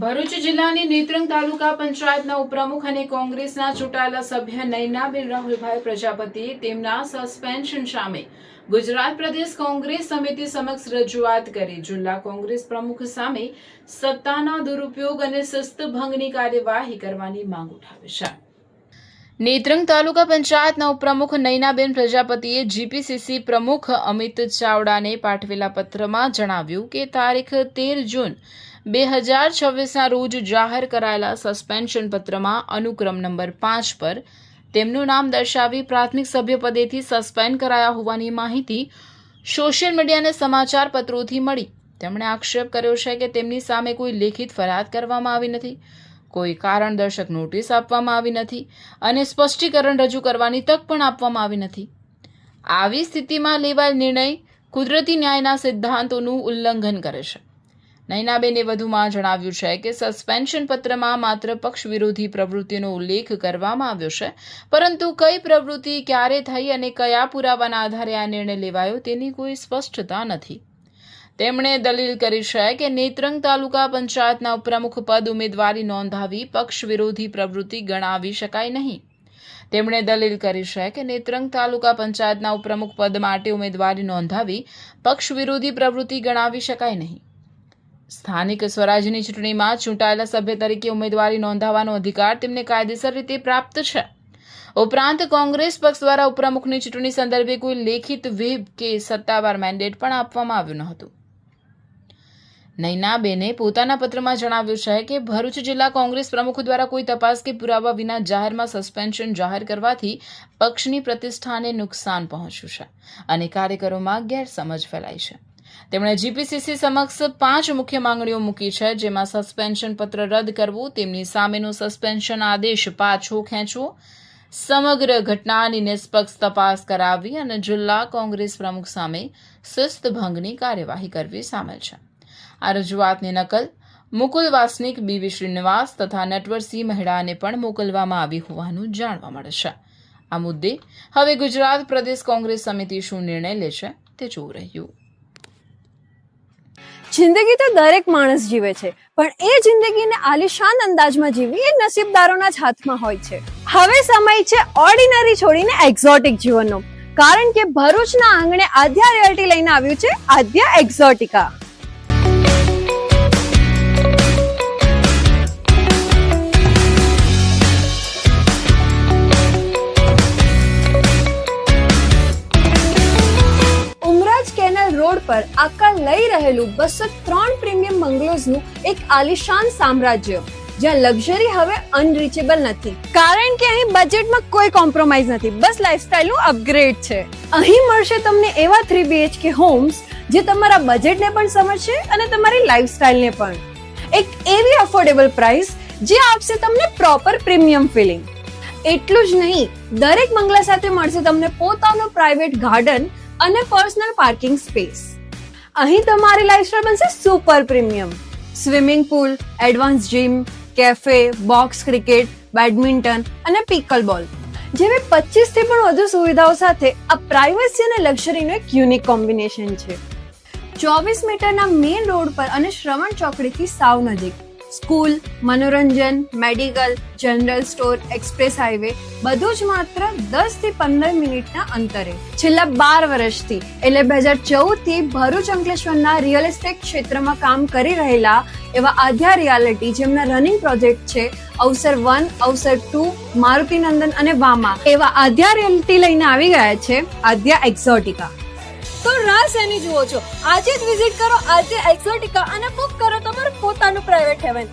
ભરૂચ જિલ્લાની નેત્રંગ તાલુકા પંચાયતના ઉપપ્રમુખ અને કોંગ્રેસના ચૂંટાયેલા સભ્ય નયનાબેન રાહુલભાઈ પ્રજાપતિએ તેમના સસ્પેન્શન સામે ગુજરાત પ્રદેશ કોંગ્રેસ સમિતિ સમક્ષ રજૂઆત કરી જિલ્લા કોંગ્રેસ પ્રમુખ સામે સત્તાના દુરુપયોગ અને શિસ્તભંગની કાર્યવાહી કરવાની માંગ ઉઠાવી છે। નેત્રંગ તાલુકા પંચાયતના ઉપપ્રમુખ નયનાબેન પ્રજાપતિએ જીપીસીસી પ્રમુખ અમિત ચાવડાને પાઠવેલા પત્રમાં જણાવ્યું કે તારીખ 13 જૂન 2026ના રોજ જાહેર કરાયેલા સસ્પેન્શન પત્રમાં અનુક્રમ નંબર 5 પર તેમનું નામ દર્શાવી પ્રાથમિક સભ્ય પદેથી સસ્પેન્ડ કરાયા હોવાની માહિતી સોશિયલ મીડિયા અને સમાચાર પત્રોથી મળી। તેમણે આક્ષેપ કર્યો છે કે તેમની સામે કોઈ લેખિત ફરિયાદ કરવામાં આવી નથી, કોઈ કારણદર્શક નોટિસ આપવામાં આવી નથી અને સ્પષ્ટીકરણ રજૂ કરવાની તક પણ આપવામાં આવી નથી। આવી સ્થિતિમાં લેવાયેલ નિર્ણય કુદરતી ન્યાયના સિદ્ધાંતોનું ઉલ્લંઘન કરે છે। નયનાબેને વધુમાં જણાવ્યું છે કે સસ્પેન્શન પત્રમાં માત્ર પક્ષ વિરોધી પ્રવૃત્તિનો ઉલ્લેખ કરવામાં આવ્યો છે, પરંતુ કઈ પ્રવૃત્તિ ક્યારે થઈ અને કયા પુરાવાના આધારે આ નિર્ણય લેવાયો તેની કોઈ સ્પષ્ટતા નથી। તેમણે દલીલ કરી છે કે નેત્રંગ તાલુકા પંચાયતના ઉપપ્રમુખ પદ ઉમેદવારી નોંધાવી પક્ષ વિરોધી પ્રવૃત્તિ ગણાવી શકાય નહીં। તેમણે દલીલ કરી છે કે નેત્રંગ તાલુકા પંચાયતના ઉપપ્રમુખ પદ માટે ઉમેદવારી નોંધાવી પક્ષ વિરોધી પ્રવૃત્તિ ગણાવી શકાય નહીં। સ્થાનિક સ્વરાજ્યની ચૂંટણીમાં ચૂંટાયેલા સભ્ય તરીકે ઉમેદવારી નોંધાવવાનો અધિકાર તેમને કાયદેસર રીતે પ્રાપ્ત છે। ઉપરાંત કોંગ્રેસ પક્ષ દ્વારા ઉપપ્રમુખની ચૂંટણી સંદર્ભે કોઈ લેખિત વેબ કે સત્તાવાર મેન્ડેટ પણ આપવામાં આવ્યું ન હતું। નયનાબેને પોતાના પત્રમાં જણાવ્યું છે કે ભરૂચ જિલ્લા કોંગ્રેસ પ્રમુખ દ્વારા કોઈ તપાસ કે પુરાવા વિના જાહેરમાં સસ્પેન્શન જાહેર કરવાથી પક્ષની પ્રતિષ્ઠાને નુકસાન પહોંચ્યું છે અને કાર્યકરોમાં ગેરસમજ ફેલાઈ છે। તેમણે જીપીસીસી સમક્ષ 5 મુખ્ય માંગણીઓ મૂકી છે, જેમાં સસ્પેન્શન પત્ર રદ કરવું, તેમની સામેનો સસ્પેન્શન આદેશ પાછો ખેંચવો, સમગ્ર ઘટનાની નિષ્પક્ષ તપાસ કરાવવી અને જિલ્લા કોંગ્રેસ પ્રમુખ સામે શિસ્તભંગની કાર્યવાહી કરવી સામેલ છે। આ રજૂઆતની નકલ મુકુલ વાસનિક, બીવી શ્રીનિવાસ તથા નટવરસિંહ મહેડાને પણ મોકલવામાં આવી હોવાનું જાણવા મળે છે। આ મુદ્દે હવે ગુજરાત પ્રદેશ કોંગ્રેસ સમિતિ શું નિર્ણય લે છે તે જોવું રહ્યું। જિંદગી તો દરેક માણસ જીવે છે, પણ એ જિંદગીને આલિશાન અંદાજમાં જીવવી એ નસીબદારોના જ હાથમાં હોય છે। હવે સમય છે ઓર્ડિનરી છોડીને એક્ઝોટિક જીવનનો, કારણ કે ભરૂચના આંગણે આદ્યા રિયલ્ટી લઈને આવ્યું છે આદ્યા એક્ઝોટિકા। કેનાલ રોડ પર આકાર લઈ રહેલું 203 પ્રીમિયમ બંગલોઝનું એક આલિશાન સામ્રાજ્ય, જ્યાં લક્ઝરી હવે અનરીચેબલ નથી, કારણ કે અહીં બજેટમાં કોઈ કોમ્પ્રોમાઇઝ નથી, બસ લાઇફસ્ટાઇલનું અપગ્રેડ છે। અહીં મળશે તમને એવા 3 BHK હોમ્સ જે તમારા બજેટને પણ સમજશે અને તમારી લાઇફસ્ટાઇલને પણ, એક એવી અફોર્ડેબલ પ્રાઇસ જે આપશે તમને પ્રોપર પ્રીમિયમ ફિલિંગ। એટલું જ નહીં, દરેક બંગલા સાથે મળશે તમને પોતાનો પ્રાઇવેટ ગાર્ડન અને પર્સનલ પાર્કિંગ સ્પેસ। અહીં તમારી લાઇફસ્ટાઇલ બનશે super premium. Swimming pool, advance gym, cafe, box cricket, badminton અને પિકલ બોલ જેવી 25 થી પણ વધુ સુવિધાઓ સાથે આ પ્રાઇવસી અને લક્ઝરીનું એક યુનિક કોમ્બિનેશન છે। 24 મીટરના મેઇન રોડ પર અને શ્રવણ ચોકડીથી સાવ નજીક સ્કૂલ, મનોરંજન, medical, general store, express highway બધું જ માત્ર 10 થી 15 મિનિટના અંતરે। છેલ્લા 12 વર્ષથી એટલે 2014 થી ભરૂચ અંકલેશ્વરના રિયલ એસ્ટેટ ક્ષેત્રમાં કામ કરી રહેલા એવા આદ્યા રિયાલિટી, જેમના રનિંગ પ્રોજેક્ટ છે અવસર 1, અવસર 2, મારુતિ નંદન અને વામા, એવા આદ્યા રિયાલિટી લઈને આવી ગયા છે આદ્યા એક્ઝોટિકા। તો રાહ શેની જુઓ છો? આજે જ વિઝિટ કરો આદ્યા એક્ઝોટિકા અને બુક કરો તમારું પોતાનું પ્રાઇવેટ હેવન।